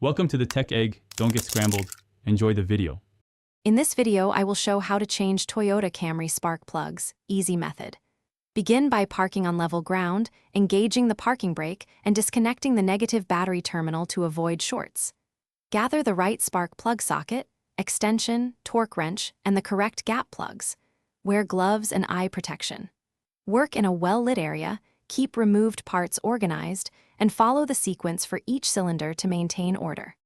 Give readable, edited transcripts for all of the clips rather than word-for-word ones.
Welcome to the Tech Egg. Don't get scrambled. Enjoy the video. In this video, I will show how to change Toyota Camry spark plugs, easy method. Begin by parking on level ground, engaging the parking brake, and disconnecting the negative battery terminal to avoid shorts. Gather the right spark plug socket, extension, torque wrench, and the correct gap plugs. Wear gloves and eye protection. Work in a well-lit area, keep removed parts organized, and follow the sequence for each cylinder to maintain order.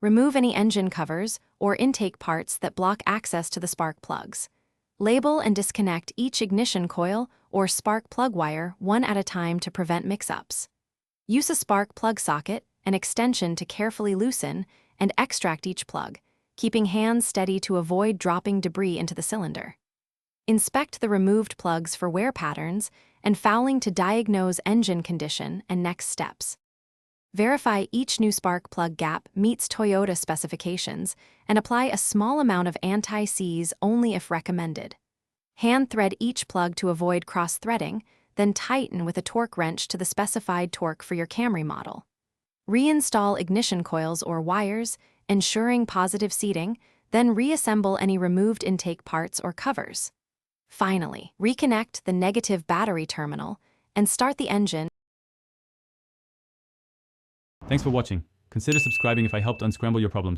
Remove any engine covers or intake parts that block access to the spark plugs. Label and disconnect each ignition coil or spark plug wire one at a time to prevent mix-ups. Use a spark plug socket, an extension to carefully loosen and extract each plug, keeping hands steady to avoid dropping debris into the cylinder. Inspect the removed plugs for wear patterns and fouling to diagnose engine condition and next steps. Verify each new spark plug gap meets Toyota specifications and apply a small amount of anti-seize only if recommended. Hand thread each plug to avoid cross-threading, then tighten with a torque wrench to the specified torque for your Camry model. Reinstall ignition coils or wires, ensuring positive seating, then reassemble any removed intake parts or covers. Finally, reconnect the negative battery terminal and start the engine. Thanks for watching. Consider subscribing if I helped unscramble your problems.